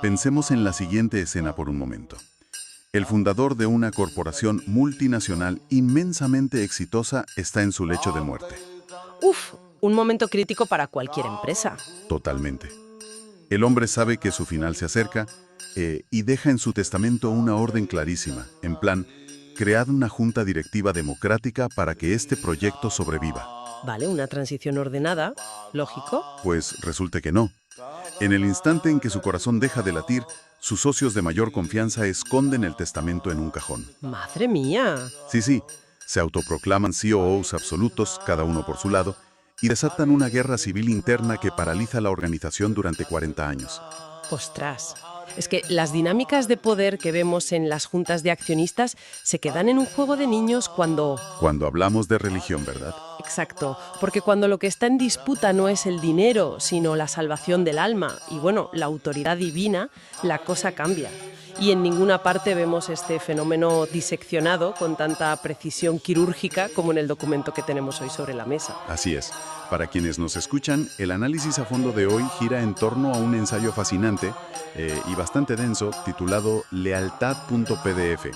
Pensemos en la siguiente escena por un momento. El fundador de una corporación multinacional inmensamente exitosa está en su lecho de muerte. Uf, un momento crítico para cualquier empresa. Totalmente. El hombre sabe que su final se acerca y deja en su testamento una orden clarísima, en plan, cread una junta directiva democrática para que este proyecto sobreviva. Vale, una transición ordenada, lógico. Pues resulta que no. En el instante en que su corazón deja de latir, sus socios de mayor confianza esconden el testamento en un cajón. ¡Madre mía! Sí, se autoproclaman COOs absolutos, cada uno por su lado, y desatan una guerra civil interna que paraliza la organización durante 40 años. ¡Ostras! Es que las dinámicas de poder que vemos en las juntas de accionistas se quedan en un juego de niños cuando... Cuando hablamos de religión, ¿verdad? Exacto, porque cuando lo que está en disputa no es el dinero, sino la salvación del alma y, bueno, la autoridad divina, la cosa cambia. Y en ninguna parte vemos este fenómeno diseccionado con tanta precisión quirúrgica como en el documento que tenemos hoy sobre la mesa. Así es. Para quienes nos escuchan, el análisis a fondo de hoy gira en torno a un ensayo fascinante y bastante denso titulado Lealtad.pdf.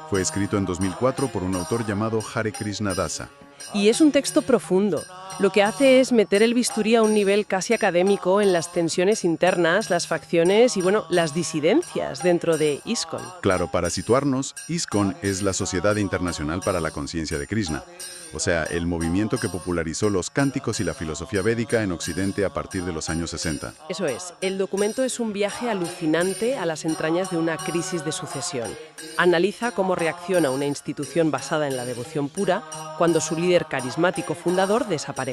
Fue escrito en 2004 por un autor llamado Hare Krishna Dasa. Y es un texto profundo. Lo que hace es meter el bisturí a un nivel casi académico en las tensiones internas, las facciones y, bueno, las disidencias dentro de ISKCON. Claro, para situarnos, ISKCON es la Sociedad Internacional para la Conciencia de Krishna, o sea, el movimiento que popularizó los cánticos y la filosofía védica en Occidente a partir de los años 60. Eso es, el documento es un viaje alucinante a las entrañas de una crisis de sucesión. Analiza cómo reacciona una institución basada en la devoción pura cuando su líder carismático fundador desaparece.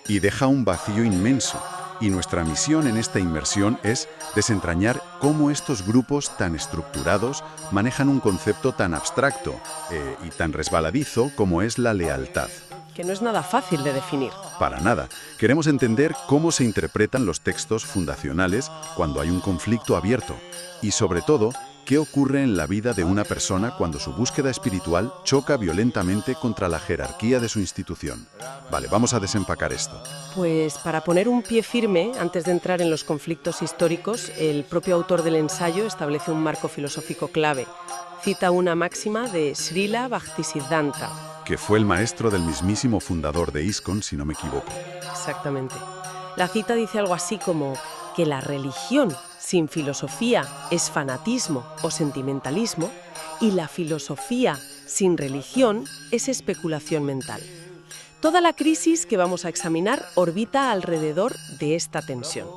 Y deja un vacío inmenso. Y nuestra misión en esta inmersión es desentrañar cómo estos grupos tan estructurados manejan un concepto tan abstracto y tan resbaladizo como es la lealtad. Que no es nada fácil de definir. Para nada. Queremos entender cómo se interpretan los textos fundacionales cuando hay un conflicto abierto. Y sobre todo, ¿qué ocurre en la vida de una persona cuando su búsqueda espiritual choca violentamente contra la jerarquía de su institución? Vale, vamos a desempacar esto. Pues para poner un pie firme, antes de entrar en los conflictos históricos, el propio autor del ensayo establece un marco filosófico clave. Cita una máxima de Srila Bhaktisiddhanta. Que fue el maestro del mismísimo fundador de ISKCON, si no me equivoco. Exactamente. La cita dice algo así como que la religión sin filosofía es fanatismo o sentimentalismo y la filosofía sin religión es especulación mental. Toda la crisis que vamos a examinar orbita alrededor de esta tensión.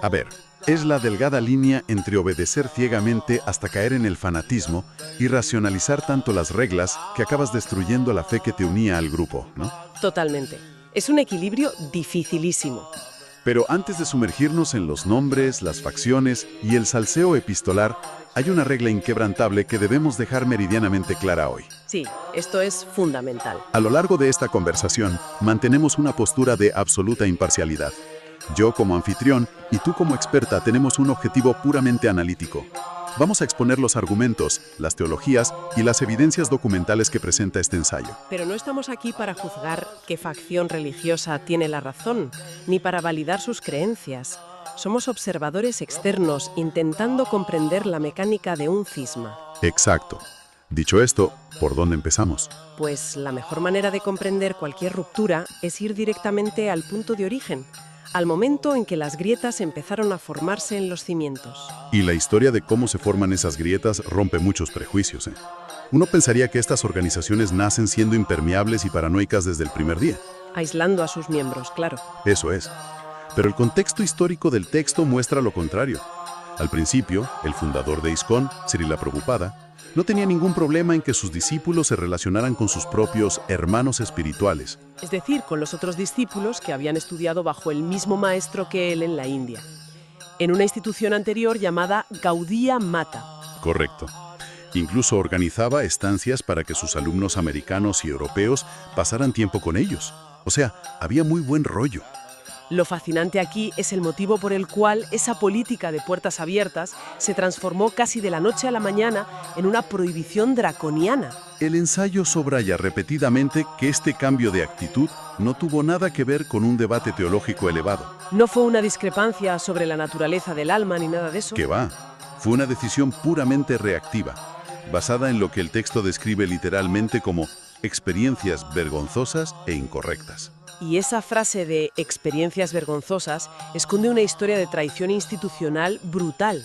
A ver, es la delgada línea entre obedecer ciegamente hasta caer en el fanatismo y racionalizar tanto las reglas que acabas destruyendo la fe que te unía al grupo, ¿no? Totalmente. Es un equilibrio dificilísimo. Pero antes de sumergirnos en los nombres, las facciones y el salseo epistolar, hay una regla inquebrantable que debemos dejar meridianamente clara hoy. Sí, esto es fundamental. A lo largo de esta conversación, mantenemos una postura de absoluta imparcialidad. Yo como anfitrión y tú como experta tenemos un objetivo puramente analítico. Vamos a exponer los argumentos, las teologías y las evidencias documentales que presenta este ensayo. Pero no estamos aquí para juzgar qué facción religiosa tiene la razón, ni para validar sus creencias. Somos observadores externos intentando comprender la mecánica de un cisma. Exacto. Dicho esto, ¿por dónde empezamos? Pues la mejor manera de comprender cualquier ruptura es ir directamente al punto de origen, al momento en que las grietas empezaron a formarse en los cimientos. Y la historia de cómo se forman esas grietas rompe muchos prejuicios, ¿eh? Uno pensaría que estas organizaciones nacen siendo impermeables y paranoicas desde el primer día. Aislando a sus miembros, claro. Eso es. Pero el contexto histórico del texto muestra lo contrario. Al principio, el fundador de ISKCON, Srila Prabhupada, no tenía ningún problema en que sus discípulos se relacionaran con sus propios hermanos espirituales. Es decir, con los otros discípulos que habían estudiado bajo el mismo maestro que él en la India, en una institución anterior llamada Gaudiya Mata. Correcto. Incluso organizaba estancias para que sus alumnos americanos y europeos pasaran tiempo con ellos. O sea, había muy buen rollo. Lo fascinante aquí es el motivo por el cual esa política de puertas abiertas se transformó casi de la noche a la mañana en una prohibición draconiana. El ensayo subraya repetidamente que este cambio de actitud no tuvo nada que ver con un debate teológico elevado. No fue una discrepancia sobre la naturaleza del alma ni nada de eso. Que va, fue una decisión puramente reactiva, basada en lo que el texto describe literalmente como experiencias vergonzosas e incorrectas. Y esa frase de experiencias vergonzosas esconde una historia de traición institucional brutal.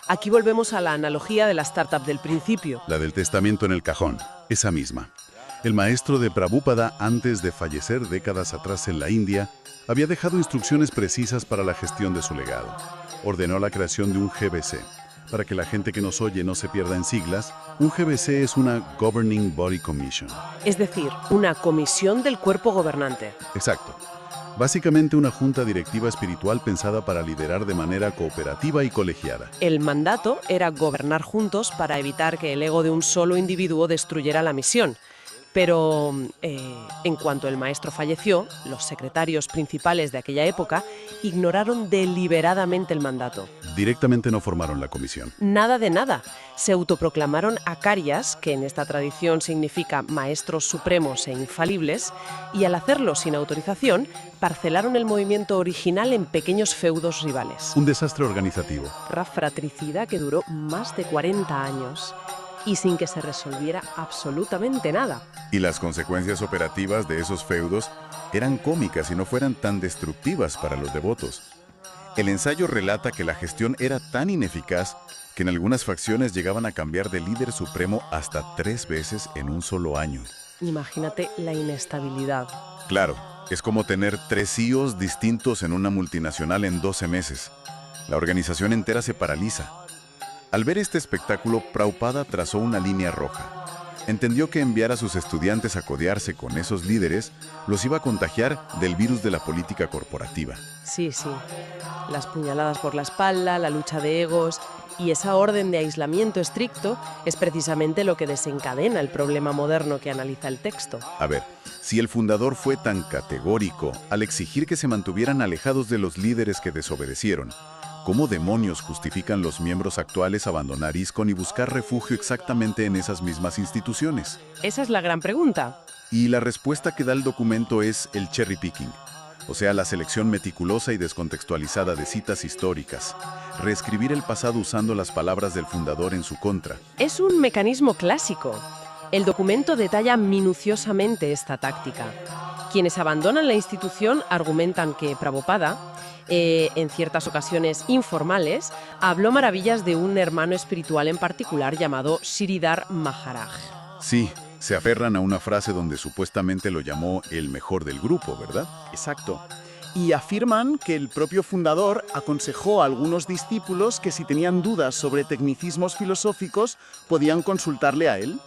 Aquí volvemos a la analogía de la startup del principio. La del testamento en el cajón, esa misma. El maestro de Prabhupada, antes de fallecer décadas atrás en la India, había dejado instrucciones precisas para la gestión de su legado. Ordenó la creación de un GBC. Para que la gente que nos oye no se pierda en siglas, un GBC es una Governing Body Commission. Es decir, una comisión del cuerpo gobernante. Exacto. Básicamente una junta directiva espiritual pensada para liderar de manera cooperativa y colegiada. El mandato era gobernar juntos para evitar que el ego de un solo individuo destruyera la misión. Pero en cuanto el maestro falleció, los secretarios principales de aquella época ignoraron deliberadamente el mandato. Directamente no formaron la comisión. Nada de nada. Se autoproclamaron acaryas, que en esta tradición significa maestros supremos e infalibles, y al hacerlo sin autorización, parcelaron el movimiento original en pequeños feudos rivales. Un desastre organizativo. Una fratricida que duró más de 40 años. Y sin que se resolviera absolutamente nada. Y las consecuencias operativas de esos feudos eran cómicas y no fueran tan destructivas para los devotos. El ensayo relata que la gestión era tan ineficaz que en algunas facciones llegaban a cambiar de líder supremo hasta 3 veces en un solo año. Imagínate la inestabilidad. Claro, es como tener 3 CEOs distintos en una multinacional en 12 meses. La organización entera se paraliza. Al ver este espectáculo, Prabhupada trazó una línea roja. Entendió que enviar a sus estudiantes a codearse con esos líderes los iba a contagiar del virus de la política corporativa. Sí. Las puñaladas por la espalda, la lucha de egos y esa orden de aislamiento estricto es precisamente lo que desencadena el problema moderno que analiza el texto. A ver, si el fundador fue tan categórico al exigir que se mantuvieran alejados de los líderes que desobedecieron, ¿cómo demonios justifican los miembros actuales abandonar ISKCON y buscar refugio exactamente en esas mismas instituciones? Esa es la gran pregunta. Y la respuesta que da el documento es el cherry picking, o sea, la selección meticulosa y descontextualizada de citas históricas, reescribir el pasado usando las palabras del fundador en su contra. Es un mecanismo clásico. El documento detalla minuciosamente esta táctica. Quienes abandonan la institución argumentan que Prabhupada, en ciertas ocasiones informales, habló maravillas de un hermano espiritual en particular llamado Sridhar Maharaj. Sí, se aferran a una frase donde supuestamente lo llamó el mejor del grupo, ¿verdad? Exacto. Y afirman que el propio fundador aconsejó a algunos discípulos que si tenían dudas sobre tecnicismos filosóficos podían consultarle a él.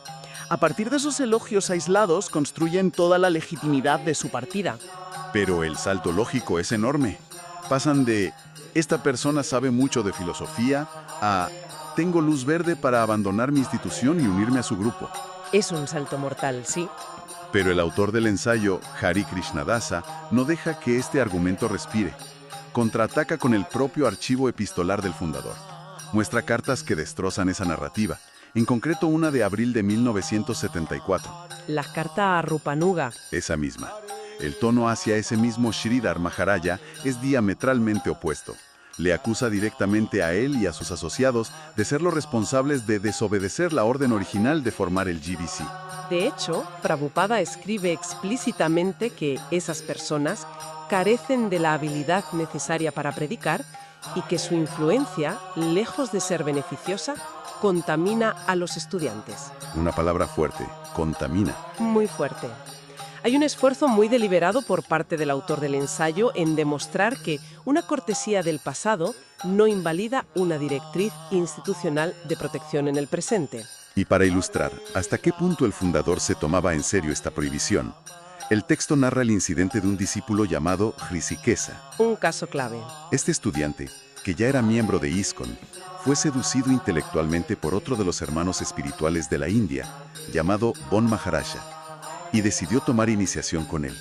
A partir de esos elogios aislados construyen toda la legitimidad de su partida. Pero el salto lógico es enorme. Pasan de esta persona sabe mucho de filosofía a tengo luz verde para abandonar mi institución y unirme a su grupo. Es un salto mortal, sí. Pero el autor del ensayo, Hari Krishnadasa, no deja que este argumento respire. Contraataca con el propio archivo epistolar del fundador. Muestra cartas que destrozan esa narrativa, en concreto una de abril de 1974. La carta a Rupanuga. Esa misma. El tono hacia ese mismo Sridhar Maharaja es diametralmente opuesto. Le acusa directamente a él y a sus asociados de ser los responsables de desobedecer la orden original de formar el GBC. De hecho, Prabhupada escribe explícitamente que esas personas carecen de la habilidad necesaria para predicar y que su influencia, lejos de ser beneficiosa, contamina a los estudiantes. Una palabra fuerte, contamina. Muy fuerte. Hay un esfuerzo muy deliberado por parte del autor del ensayo en demostrar que una cortesía del pasado no invalida una directriz institucional de protección en el presente. Y para ilustrar hasta qué punto el fundador se tomaba en serio esta prohibición, el texto narra el incidente de un discípulo llamado Hrishikesa. Un caso clave. Este estudiante, que ya era miembro de ISKCON, fue seducido intelectualmente por otro de los hermanos espirituales de la India, llamado Bon Maharaja, y decidió tomar iniciación con él.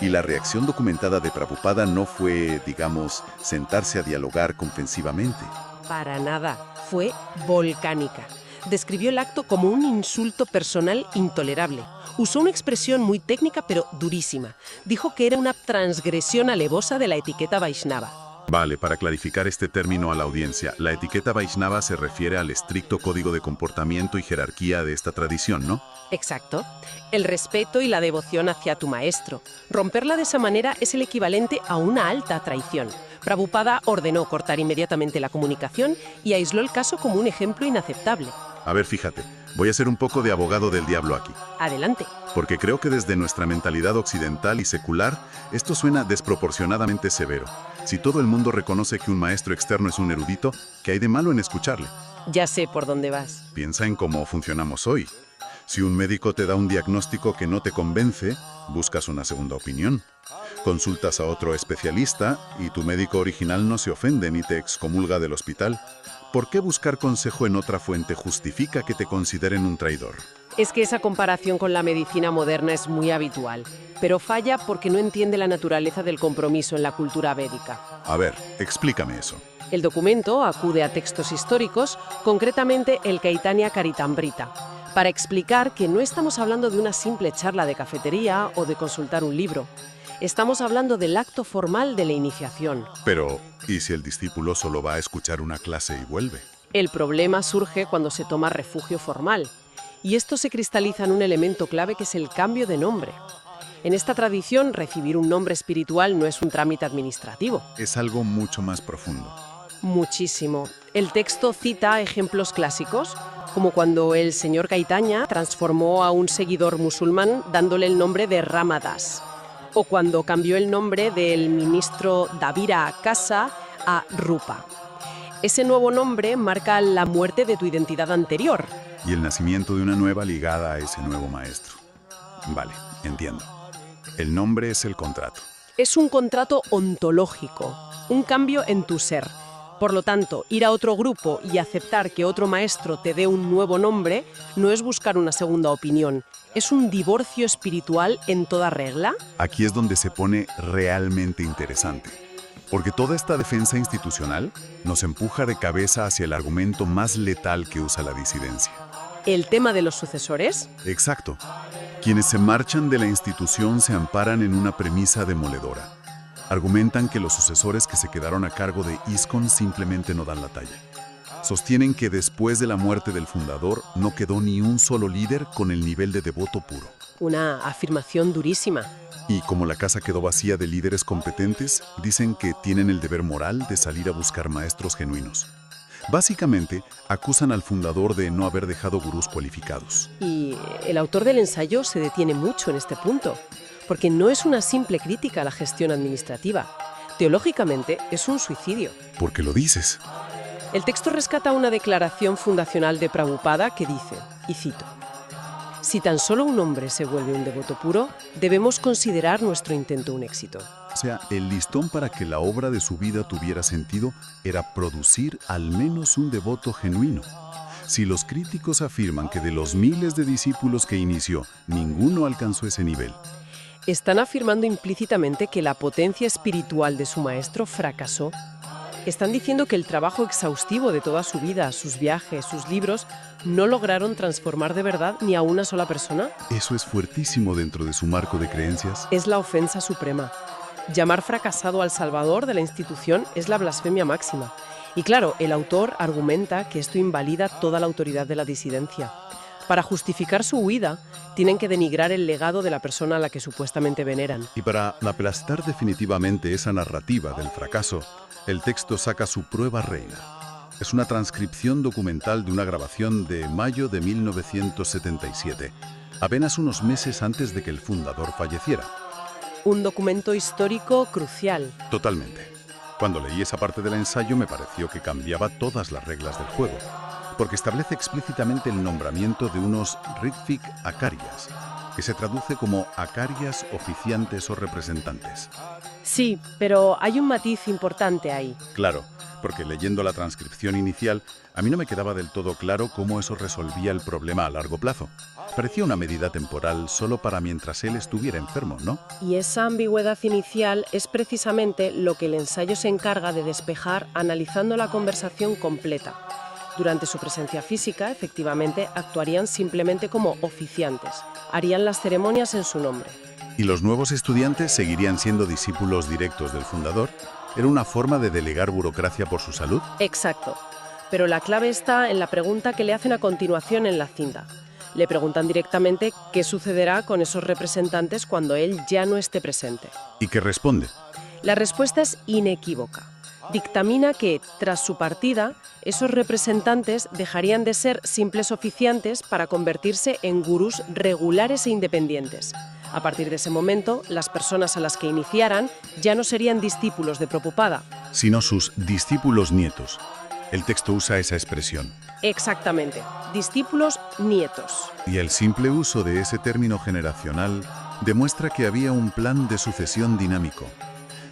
Y la reacción documentada de Prabhupada no fue, digamos, sentarse a dialogar comprensivamente. Para nada, fue volcánica. Describió el acto como un insulto personal intolerable. Usó una expresión muy técnica pero durísima. Dijo que era una transgresión alevosa de la etiqueta Vaishnava. Vale, para clarificar este término a la audiencia, la etiqueta Vaishnava se refiere al estricto código de comportamiento y jerarquía de esta tradición, ¿no? Exacto. El respeto y la devoción hacia tu maestro. Romperla de esa manera es el equivalente a una alta traición. Prabhupada ordenó cortar inmediatamente la comunicación y aisló el caso como un ejemplo inaceptable. A ver, fíjate, voy a ser un poco de abogado del diablo aquí. Adelante. Porque creo que desde nuestra mentalidad occidental y secular, esto suena desproporcionadamente severo. Si todo el mundo reconoce que un maestro externo es un erudito, ¿qué hay de malo en escucharle? Ya sé por dónde vas. Piensa en cómo funcionamos hoy. Si un médico te da un diagnóstico que no te convence, buscas una segunda opinión. Consultas a otro especialista y tu médico original no se ofende ni te excomulga del hospital. ¿Por qué buscar consejo en otra fuente justifica que te consideren un traidor? Es que esa comparación con la medicina moderna es muy habitual, pero falla porque no entiende la naturaleza del compromiso en la cultura védica. A ver, explícame eso. El documento acude a textos históricos, concretamente el Caitanya Charitamrita, para explicar que no estamos hablando de una simple charla de cafetería o de consultar un libro. Estamos hablando del acto formal de la iniciación. Pero, ¿y si el discípulo solo va a escuchar una clase y vuelve? El problema surge cuando se toma refugio formal, y esto se cristaliza en un elemento clave que es el cambio de nombre. En esta tradición, recibir un nombre espiritual no es un trámite administrativo. Es algo mucho más profundo. Muchísimo. El texto cita ejemplos clásicos, como cuando el señor Caitanya transformó a un seguidor musulmán dándole el nombre de Ramadas, o cuando cambió el nombre del ministro Davira Akasa a Rupa. Ese nuevo nombre marca la muerte de tu identidad anterior. Y el nacimiento de una nueva ligada a ese nuevo maestro. Vale, entiendo. El nombre es el contrato. Es un contrato ontológico, un cambio en tu ser. Por lo tanto, ir a otro grupo y aceptar que otro maestro te dé un nuevo nombre no es buscar una segunda opinión. ¿Es un divorcio espiritual en toda regla? Aquí es donde se pone realmente interesante. Porque toda esta defensa institucional nos empuja de cabeza hacia el argumento más letal que usa la disidencia. ¿El tema de los sucesores? Exacto. Quienes se marchan de la institución se amparan en una premisa demoledora. Argumentan que los sucesores que se quedaron a cargo de ISKCON simplemente no dan la talla. Sostienen que después de la muerte del fundador no quedó ni un solo líder con el nivel de devoto puro. Una afirmación durísima. Y como la casa quedó vacía de líderes competentes, dicen que tienen el deber moral de salir a buscar maestros genuinos. Básicamente, acusan al fundador de no haber dejado gurús cualificados. Y el autor del ensayo se detiene mucho en este punto, porque no es una simple crítica a la gestión administrativa. Teológicamente, es un suicidio. ¿Por qué lo dices? El texto rescata una declaración fundacional de Prabhupada que dice, y cito, «Si tan solo un hombre se vuelve un devoto puro, debemos considerar nuestro intento un éxito». O sea, el listón para que la obra de su vida tuviera sentido era producir al menos un devoto genuino. Si los críticos afirman que de los miles de discípulos que inició, ninguno alcanzó ese nivel, están afirmando implícitamente que la potencia espiritual de su maestro fracasó. Están diciendo que el trabajo exhaustivo de toda su vida, sus viajes, sus libros, no lograron transformar de verdad ni a una sola persona. eso es fuertísimo dentro de su marco de creencias. Es la ofensa suprema. Llamar fracasado al salvador de la institución es la blasfemia máxima. Y claro, el autor argumenta que esto invalida toda la autoridad de la disidencia. Para justificar su huida, tienen que denigrar el legado de la persona a la que supuestamente veneran. Y para aplastar definitivamente esa narrativa del fracaso, el texto saca su prueba reina. Es una transcripción documental de una grabación de mayo de 1977, apenas unos meses antes de que el fundador falleciera. Un documento histórico crucial. Totalmente. Cuando leí esa parte del ensayo me pareció que cambiaba todas las reglas del juego, porque establece explícitamente el nombramiento de unos Ritvik Acaryas, que se traduce como Acaryas oficiantes o representantes. Sí, pero hay un matiz importante ahí. Claro, porque leyendo la transcripción inicial, a mí no me quedaba del todo claro cómo eso resolvía el problema a largo plazo. Parecía una medida temporal solo para mientras él estuviera enfermo, ¿no? Y esa ambigüedad inicial es precisamente lo que el ensayo se encarga de despejar analizando la conversación completa. Durante su presencia física, efectivamente, actuarían simplemente como oficiantes. Harían las ceremonias en su nombre. ¿Y los nuevos estudiantes seguirían siendo discípulos directos del fundador? ¿Era una forma de delegar burocracia por su salud? Exacto. Pero la clave está en la pregunta que le hacen a continuación en la cinta. Le preguntan directamente qué sucederá con esos representantes cuando él ya no esté presente. ¿Y qué responde? La respuesta es inequívoca. Dictamina que, tras su partida, esos representantes dejarían de ser simples oficiantes para convertirse en gurús regulares e independientes. A partir de ese momento, las personas a las que iniciaran ya no serían discípulos de Prabhupada. Sino sus discípulos nietos. El texto usa esa expresión. Exactamente, discípulos nietos. Y el simple uso de ese término generacional demuestra que había un plan de sucesión dinámico.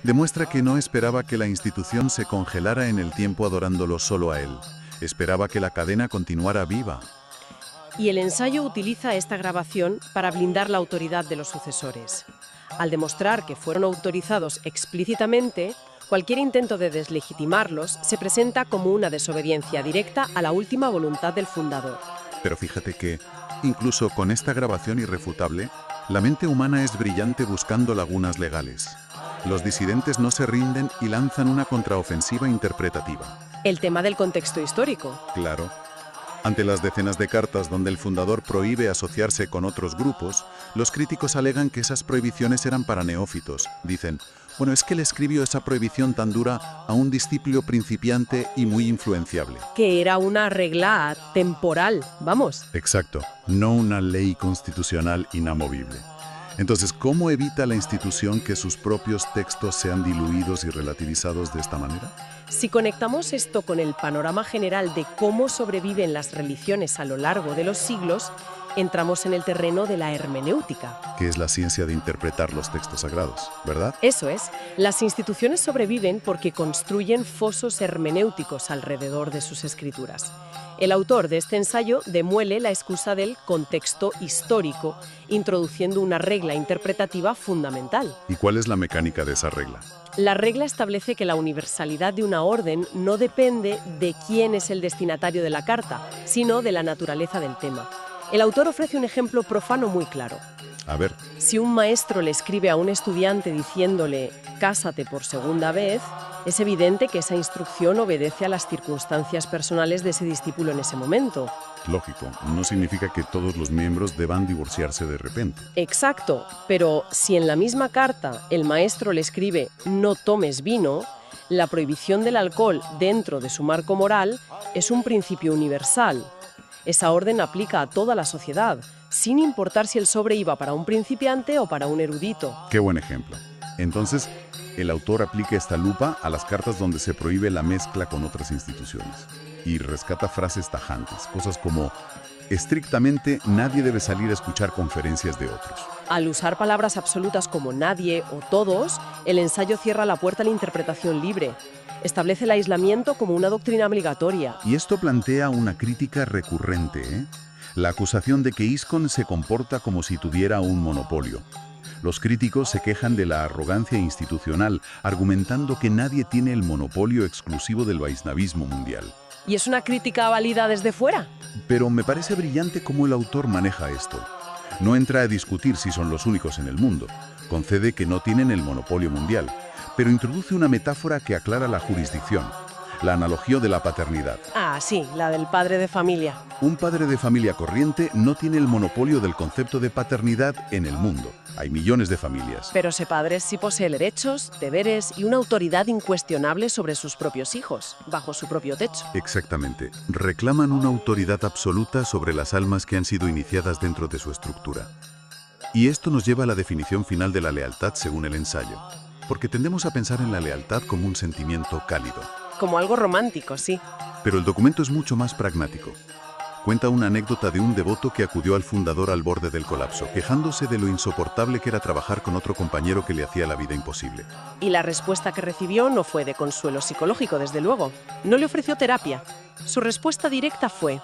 Demuestra que no esperaba que la institución se congelara en el tiempo adorándolo solo a él. Esperaba que la cadena continuara viva. Y el ensayo utiliza esta grabación para blindar la autoridad de los sucesores. Al demostrar que fueron autorizados explícitamente, cualquier intento de deslegitimarlos se presenta como una desobediencia directa a la última voluntad del fundador. Pero fíjate que, incluso con esta grabación irrefutable, la mente humana es brillante buscando lagunas legales. Los disidentes no se rinden y lanzan una contraofensiva interpretativa. El tema del contexto histórico. Claro. Ante las decenas de cartas donde el fundador prohíbe asociarse con otros grupos, los críticos alegan que esas prohibiciones eran para neófitos. Dicen, bueno, es que le escribió esa prohibición tan dura a un discípulo principiante y muy influenciable. Que era una regla temporal, vamos. Exacto, no una ley constitucional inamovible. Entonces, ¿cómo evita la institución que sus propios textos sean diluidos y relativizados de esta manera? Si conectamos esto con el panorama general de cómo sobreviven las religiones a lo largo de los siglos, entramos en el terreno de la hermenéutica. Que es la ciencia de interpretar los textos sagrados, ¿verdad? Eso es, las instituciones sobreviven porque construyen fosos hermenéuticos alrededor de sus escrituras. El autor de este ensayo demuele la excusa del contexto histórico, introduciendo una regla interpretativa fundamental. ¿Y cuál es la mecánica de esa regla? La regla establece que la universalidad de una orden no depende de quién es el destinatario de la carta, sino de la naturaleza del tema. El autor ofrece un ejemplo profano muy claro. A ver. Si un maestro le escribe a un estudiante diciéndole «cásate por segunda vez», es evidente que esa instrucción obedece a las circunstancias personales de ese discípulo en ese momento. Lógico, no significa que todos los miembros deban divorciarse de repente. Exacto, pero si en la misma carta el maestro le escribe «no tomes vino», la prohibición del alcohol dentro de su marco moral es un principio universal. Esa orden aplica a toda la sociedad, sin importar si el sobre iba para un principiante o para un erudito. Qué buen ejemplo. Entonces, el autor aplica esta lupa a las cartas donde se prohíbe la mezcla con otras instituciones y rescata frases tajantes, cosas como estrictamente nadie debe salir a escuchar conferencias de otros. Al usar palabras absolutas como nadie o todos, el ensayo cierra la puerta a la interpretación libre. Establece el aislamiento como una doctrina obligatoria. Y esto plantea una crítica recurrente, ¿eh? La acusación de que ISKCON se comporta como si tuviera un monopolio. Los críticos se quejan de la arrogancia institucional, argumentando que nadie tiene el monopolio exclusivo del vaisnavismo mundial. ¿Y es una crítica válida desde fuera? Pero me parece brillante cómo el autor maneja esto. No entra a discutir si son los únicos en el mundo. Concede que no tienen el monopolio mundial, pero introduce una metáfora que aclara la jurisdicción, la analogía de la paternidad. Ah, sí, la del padre de familia. Un padre de familia corriente no tiene el monopolio del concepto de paternidad en el mundo. Hay millones de familias. Pero ese padre sí posee derechos, deberes y una autoridad incuestionable sobre sus propios hijos, bajo su propio techo. Exactamente. Reclaman una autoridad absoluta sobre las almas que han sido iniciadas dentro de su estructura. Y esto nos lleva a la definición final de la lealtad según el ensayo. Porque tendemos a pensar en la lealtad como un sentimiento cálido. Como algo romántico, sí. Pero el documento es mucho más pragmático. cuenta una anécdota de un devoto que acudió al fundador al borde del colapso, quejándose de lo insoportable que era trabajar con otro compañero que le hacía la vida imposible. Y la respuesta que recibió no fue de consuelo psicológico, desde luego. No le ofreció terapia. Su respuesta directa fue: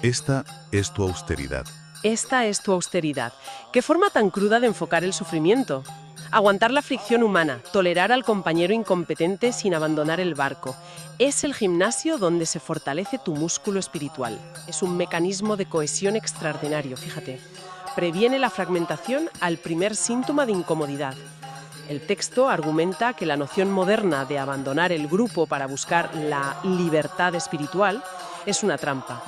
Esta es tu austeridad. esta es tu austeridad. ¿Qué forma tan cruda de enfocar el sufrimiento? Aguantar la fricción humana, tolerar al compañero incompetente sin abandonar el barco. Es el gimnasio donde se fortalece tu músculo espiritual. Es un mecanismo de cohesión extraordinario, fíjate. Previene la fragmentación al primer síntoma de incomodidad. El texto argumenta que la noción moderna de abandonar el grupo para buscar la libertad espiritual es una trampa.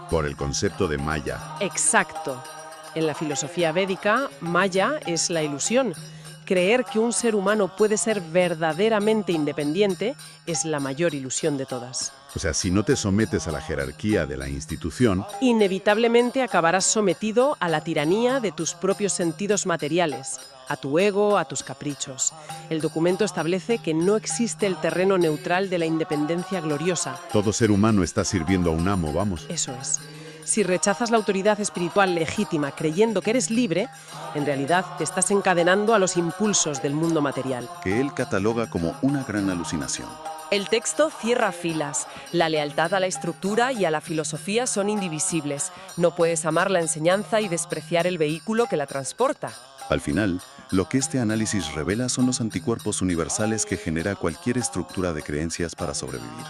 Por el concepto de Maya. Exacto. En la filosofía védica, Maya es la ilusión. Creer que un ser humano puede ser verdaderamente independiente es la mayor ilusión de todas. O sea, si no te sometes a la jerarquía de la institución, Inevitablemente acabarás sometido a la tiranía de tus propios sentidos materiales, a tu ego, a tus caprichos. El documento establece que no existe el terreno neutral de la independencia gloriosa. todo ser humano está sirviendo a un amo, vamos. Eso es. Si rechazas la autoridad espiritual legítima creyendo que eres libre, en realidad te estás encadenando a los impulsos del mundo material. Que él cataloga como una gran alucinación. El texto cierra filas. La lealtad a la estructura y a la filosofía son indivisibles. No puedes amar la enseñanza y despreciar el vehículo que la transporta. Al final, lo que este análisis revela son los anticuerpos universales que genera cualquier estructura de creencias para sobrevivir.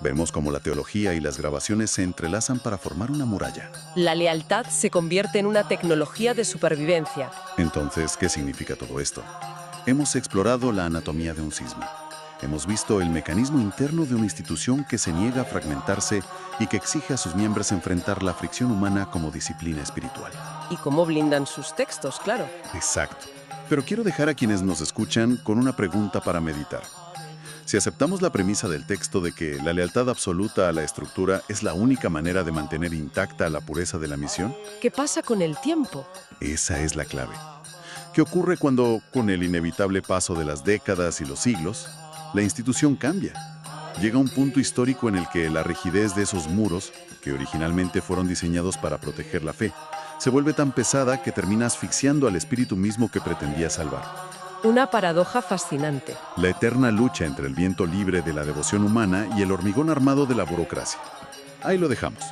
Vemos cómo la teología y las grabaciones se entrelazan para formar una muralla. La lealtad se convierte en una tecnología de supervivencia. Entonces, ¿qué significa todo esto? Hemos explorado la anatomía de un cisma. Hemos visto el mecanismo interno de una institución que se niega a fragmentarse y que exige a sus miembros enfrentar la fricción humana como disciplina espiritual. Y cómo blindan sus textos, claro. Exacto. Pero quiero dejar a quienes nos escuchan con una pregunta para meditar. Si aceptamos la premisa del texto de que la lealtad absoluta a la estructura es la única manera de mantener intacta la pureza de la misión, ¿Qué pasa con el tiempo? esa es la clave. ¿Qué ocurre cuando, con el inevitable paso de las décadas y los siglos, la institución cambia? Llega un punto histórico en el que la rigidez de esos muros, que originalmente fueron diseñados para proteger la fe, se vuelve tan pesada que termina asfixiando al espíritu mismo que pretendía salvar. Una paradoja fascinante. La eterna lucha entre el viento libre de la devoción humana y el hormigón armado de la burocracia. Ahí lo dejamos.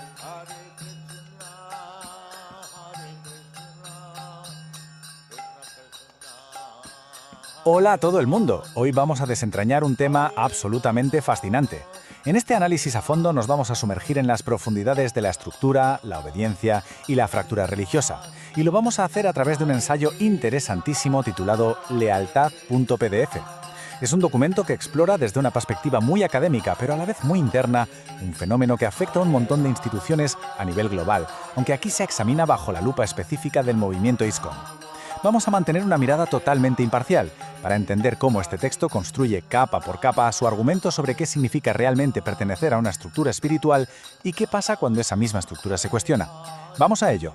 Hola a todo el mundo. Hoy vamos a desentrañar un tema absolutamente fascinante. En este análisis a fondo nos vamos a sumergir en las profundidades de la estructura, la obediencia y la fractura religiosa. Y lo vamos a hacer a través de un ensayo interesantísimo titulado Lealtad.pdf. Es un documento que explora desde una perspectiva muy académica, pero a la vez muy interna, un fenómeno que afecta a un montón de instituciones a nivel global, aunque aquí se examina bajo la lupa específica del movimiento ISKCON. Vamos a mantener una mirada totalmente imparcial para entender cómo este texto construye capa por capa su argumento sobre qué significa realmente pertenecer a una estructura espiritual y qué pasa cuando esa misma estructura se cuestiona. Vamos a ello.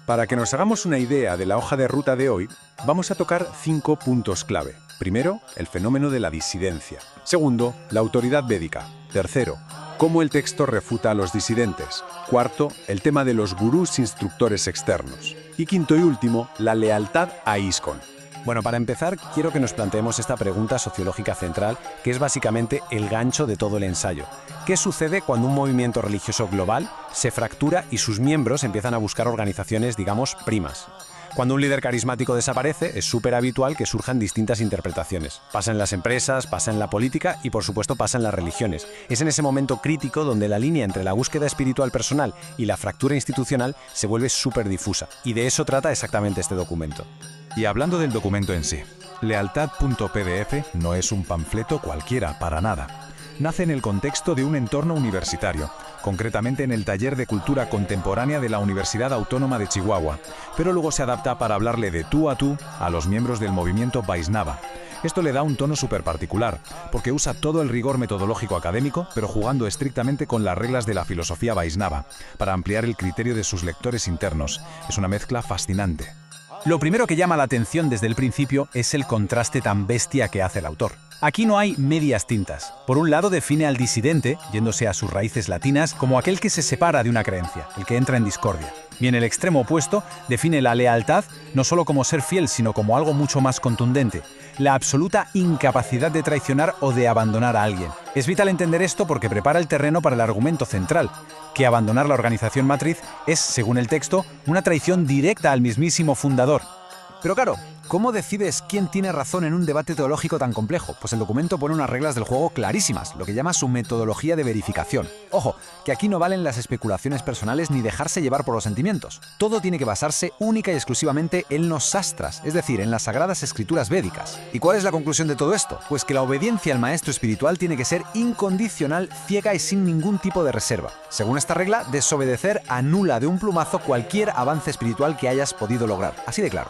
Para que nos hagamos una idea de la hoja de ruta de hoy, vamos a tocar 5 puntos clave. Primero, el fenómeno de la disidencia. Segundo, la autoridad védica. Tercero, cómo el texto refuta a los disidentes. Cuarto, el tema de los gurús instructores externos. Y quinto y último, la lealtad a ISKCON. Bueno, para empezar, quiero que nos planteemos esta pregunta sociológica central, que es básicamente el gancho de todo el ensayo. ¿Qué sucede cuando un movimiento religioso global se fractura y sus miembros empiezan a buscar organizaciones, digamos, primas? Cuando un líder carismático desaparece, es súper habitual que surjan distintas interpretaciones. Pasa en las empresas, pasa en la política y, por supuesto, pasa en las religiones. Es en ese momento crítico donde la línea entre la búsqueda espiritual personal y la fractura institucional se vuelve súper difusa. Y de eso trata exactamente este documento. Y hablando del documento en sí, Lealtad.pdf no es un panfleto cualquiera, para nada. Nace en el contexto de un entorno universitario, concretamente en el Taller de Cultura Contemporánea de la Universidad Autónoma de Chihuahua, pero luego se adapta para hablarle de tú a los miembros del movimiento Vaisnava. Esto le da un tono súper particular, porque usa todo el rigor metodológico académico, pero jugando estrictamente con las reglas de la filosofía Vaisnava, para ampliar el criterio de sus lectores internos. Es una mezcla fascinante. Lo primero que llama la atención desde el principio es el contraste tan bestia que hace el autor. Aquí no hay medias tintas. Por un lado define al disidente, yéndose a sus raíces latinas, como aquel que se separa de una creencia, el que entra en discordia. Y en el extremo opuesto define la lealtad no solo como ser fiel, sino como algo mucho más contundente, la absoluta incapacidad de traicionar o de abandonar a alguien. Es vital entender esto porque prepara el terreno para el argumento central, que abandonar la organización matriz es, según el texto, una traición directa al mismísimo fundador. Pero claro, ¿cómo decides quién tiene razón en un debate teológico tan complejo? Pues el documento pone unas reglas del juego clarísimas, lo que llama su metodología de verificación. Ojo, que aquí no valen las especulaciones personales ni dejarse llevar por los sentimientos. Todo tiene que basarse única y exclusivamente en los sastras, es decir, en las sagradas escrituras védicas. ¿Y cuál es la conclusión de todo esto? Pues que la obediencia al maestro espiritual tiene que ser incondicional, ciega y sin ningún tipo de reserva. Según esta regla, desobedecer anula de un plumazo cualquier avance espiritual que hayas podido lograr. Así de claro.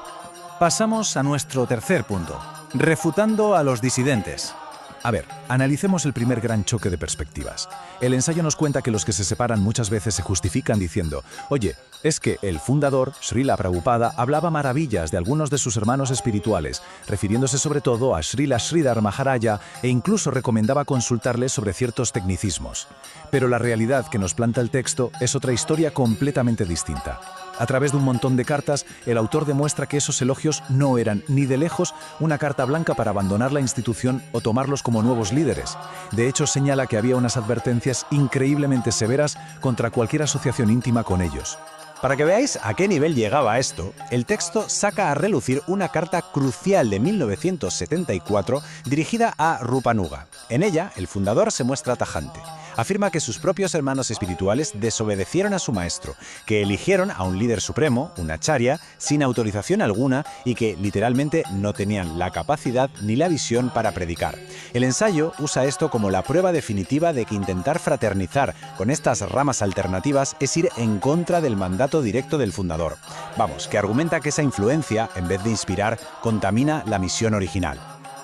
Pasamos a nuestro tercer punto, refutando a los disidentes. A ver, analicemos el primer gran choque de perspectivas. El ensayo nos cuenta que los que se separan muchas veces se justifican diciendo: oye, es que el fundador, Srila Prabhupada, hablaba maravillas de algunos de sus hermanos espirituales, refiriéndose sobre todo a Srila Sridhar Maharaja, e incluso recomendaba consultarles sobre ciertos tecnicismos. Pero la realidad que nos planta el texto es otra historia completamente distinta. A través de un montón de cartas, el autor demuestra que esos elogios no eran, ni de lejos, una carta blanca para abandonar la institución o tomarlos como nuevos líderes. De hecho, señala que había unas advertencias increíblemente severas contra cualquier asociación íntima con ellos. Para que veáis a qué nivel llegaba esto, el texto saca a relucir una carta crucial de 1974 dirigida a Rupanuga. En ella, el fundador se muestra tajante. Afirma que sus propios hermanos espirituales desobedecieron a su maestro, que eligieron a un líder supremo, un acharya, sin autorización alguna y que, literalmente, no tenían la capacidad ni la visión para predicar. El ensayo usa esto como la prueba definitiva de que intentar fraternizar con estas ramas alternativas es ir en contra del mandato directo del fundador. Vamos, que argumenta que esa influencia, en vez de inspirar, contamina la misión original.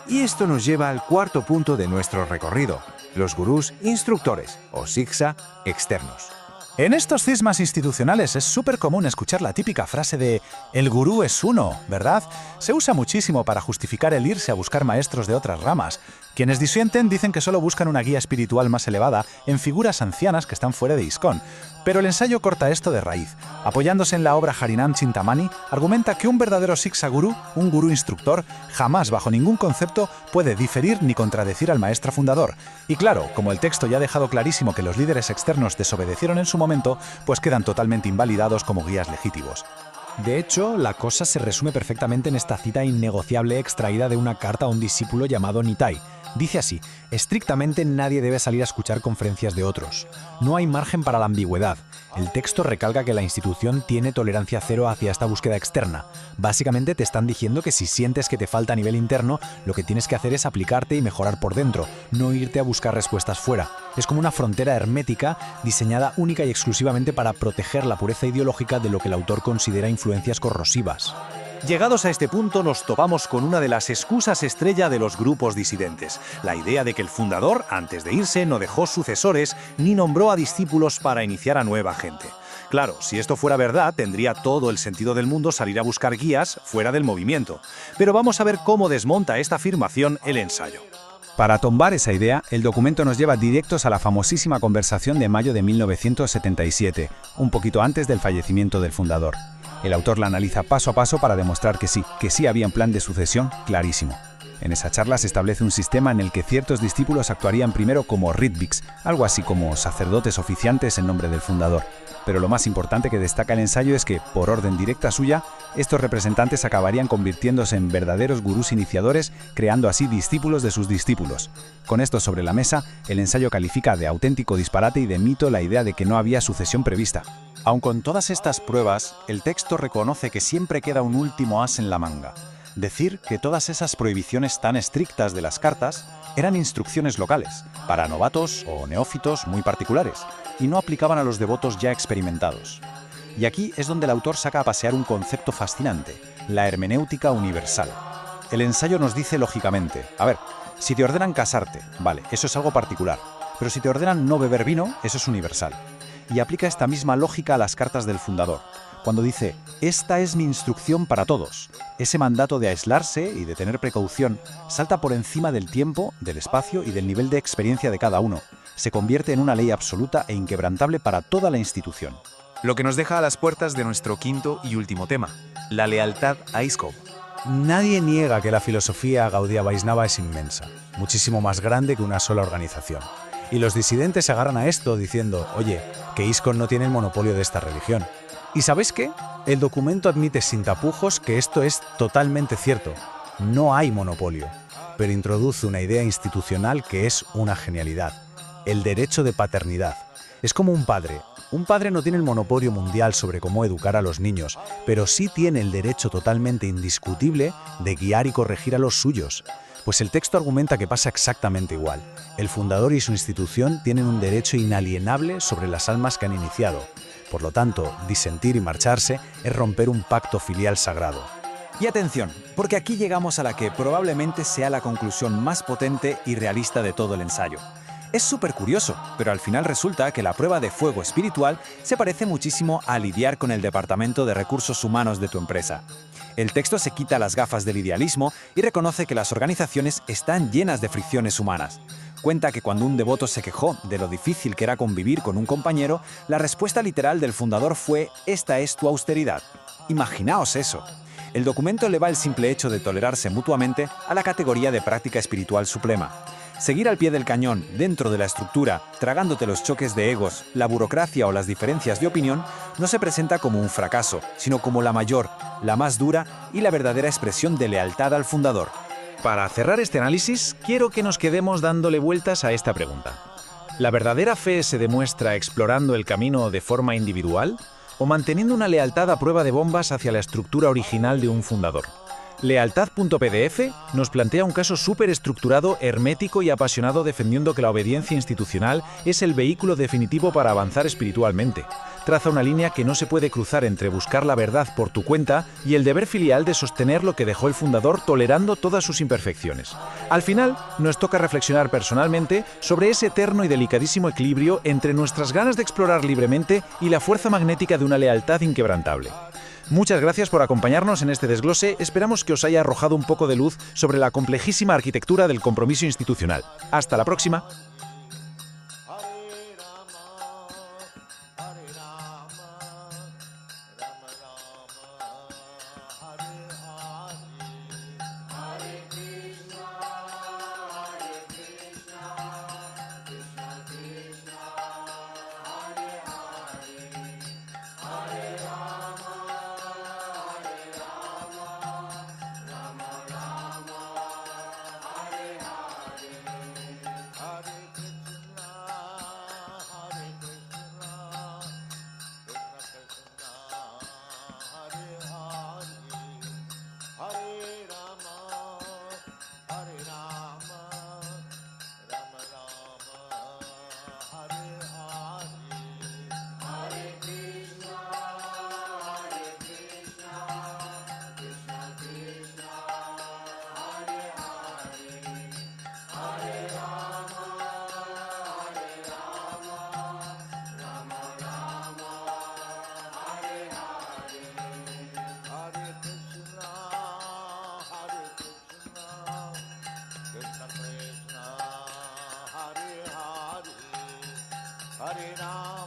Y esto nos lleva al cuarto punto de nuestro recorrido: los gurús instructores, o siksha, externos. En estos cismas institucionales es súper común escuchar la típica frase de «el gurú es uno», ¿verdad? Se usa muchísimo para justificar el irse a buscar maestros de otras ramas. Quienes disienten dicen que solo buscan una guía espiritual más elevada en figuras ancianas que están fuera de ISKCON. Pero el ensayo corta esto de raíz. Apoyándose en la obra Harinam Chintamani, argumenta que un verdadero Siksha gurú, un gurú instructor, jamás bajo ningún concepto puede diferir ni contradecir al maestro fundador. Y claro, como el texto ya ha dejado clarísimo que los líderes externos desobedecieron en su momento, pues quedan totalmente invalidados como guías legítimos. De hecho, la cosa se resume perfectamente en esta cita innegociable extraída de una carta a un discípulo llamado Nitai. Dice así: estrictamente nadie debe salir a escuchar conferencias de otros. No hay margen para la ambigüedad. El texto recalca que la institución tiene tolerancia cero hacia esta búsqueda externa. Básicamente te están diciendo que si sientes que te falta a nivel interno, lo que tienes que hacer es aplicarte y mejorar por dentro, no irte a buscar respuestas fuera. Es como una frontera hermética diseñada única y exclusivamente para proteger la pureza ideológica de lo que el autor considera influencias corrosivas. Llegados a este punto nos topamos con una de las excusas estrella de los grupos disidentes, la idea de que el fundador, antes de irse, no dejó sucesores ni nombró a discípulos para iniciar a nueva gente. Claro, si esto fuera verdad, tendría todo el sentido del mundo salir a buscar guías fuera del movimiento. Pero vamos a ver cómo desmonta esta afirmación el ensayo. Para tumbar esa idea, el documento nos lleva directos a la famosísima conversación de mayo de 1977, un poquito antes del fallecimiento del fundador. El autor la analiza paso a paso para demostrar que sí había un plan de sucesión clarísimo. En esa charla se establece un sistema en el que ciertos discípulos actuarían primero como ritviks, algo así como sacerdotes oficiantes en nombre del fundador. Pero lo más importante que destaca el ensayo es que, por orden directa suya, estos representantes acabarían convirtiéndose en verdaderos gurús iniciadores, creando así discípulos de sus discípulos. Con esto sobre la mesa, el ensayo califica de auténtico disparate y de mito la idea de que no había sucesión prevista. Aun con todas estas pruebas, el texto reconoce que siempre queda un último as en la manga. Decir que todas esas prohibiciones tan estrictas de las cartas eran instrucciones locales, para novatos o neófitos muy particulares, y no aplicaban a los devotos ya experimentados. Y aquí es donde el autor saca a pasear un concepto fascinante, la hermenéutica universal. El ensayo nos dice lógicamente, a ver, si te ordenan casarte, vale, eso es algo particular, pero si te ordenan no beber vino, eso es universal. Y aplica esta misma lógica a las cartas del fundador. cuando dice, esta es mi instrucción para todos. Ese mandato de aislarse y de tener precaución salta por encima del tiempo, del espacio y del nivel de experiencia de cada uno. Se convierte en una ley absoluta e inquebrantable para toda la institución. Lo que nos deja a las puertas de nuestro quinto y último tema, la lealtad a ISKCOP. Nadie niega que la filosofía Gaudia Vaishnava es inmensa, muchísimo más grande que una sola organización. Y los disidentes se agarran a esto diciendo, oye, que ISKCON no tiene el monopolio de esta religión. ¿Y sabéis qué? El documento admite sin tapujos que esto es totalmente cierto. No hay monopolio, pero introduce una idea institucional que es una genialidad. El derecho de paternidad. Es como un padre. Un padre no tiene el monopolio mundial sobre cómo educar a los niños, pero sí tiene el derecho totalmente indiscutible de guiar y corregir a los suyos. Pues el texto argumenta que pasa exactamente igual. El fundador y su institución tienen un derecho inalienable sobre las almas que han iniciado. Por lo tanto, disentir y marcharse es romper un pacto filial sagrado. Y atención, porque aquí llegamos a la que probablemente sea la conclusión más potente y realista de todo el ensayo. Es súper curioso, pero al final resulta que la prueba de fuego espiritual se parece muchísimo a lidiar con el departamento de recursos humanos de tu empresa. El texto se quita las gafas del idealismo y reconoce que las organizaciones están llenas de fricciones humanas. Cuenta que cuando un devoto se quejó de lo difícil que era convivir con un compañero, la respuesta literal del fundador fue: «Esta es tu austeridad». Imaginaos eso. El documento eleva el simple hecho de tolerarse mutuamente a la categoría de práctica espiritual suprema. Seguir al pie del cañón, dentro de la estructura, tragándote los choques de egos, la burocracia o las diferencias de opinión, no se presenta como un fracaso, sino como la mayor, la más dura y la verdadera expresión de lealtad al fundador. Para cerrar este análisis, quiero que nos quedemos dándole vueltas a esta pregunta. ¿La verdadera fe se demuestra explorando el camino de forma individual o manteniendo una lealtad a prueba de bombas hacia la estructura original de un fundador? Lealtad.pdf nos plantea un caso súper estructurado, hermético y apasionado defendiendo que la obediencia institucional es el vehículo definitivo para avanzar espiritualmente. Traza una línea que no se puede cruzar entre buscar la verdad por tu cuenta y el deber filial de sostener lo que dejó el fundador tolerando todas sus imperfecciones. Al final, nos toca reflexionar personalmente sobre ese eterno y delicadísimo equilibrio entre nuestras ganas de explorar libremente y la fuerza magnética de una lealtad inquebrantable. Muchas gracias por acompañarnos en este desglose. Esperamos que os haya arrojado un poco de luz sobre la complejísima arquitectura del compromiso institucional. Hasta la próxima. Hare Rama.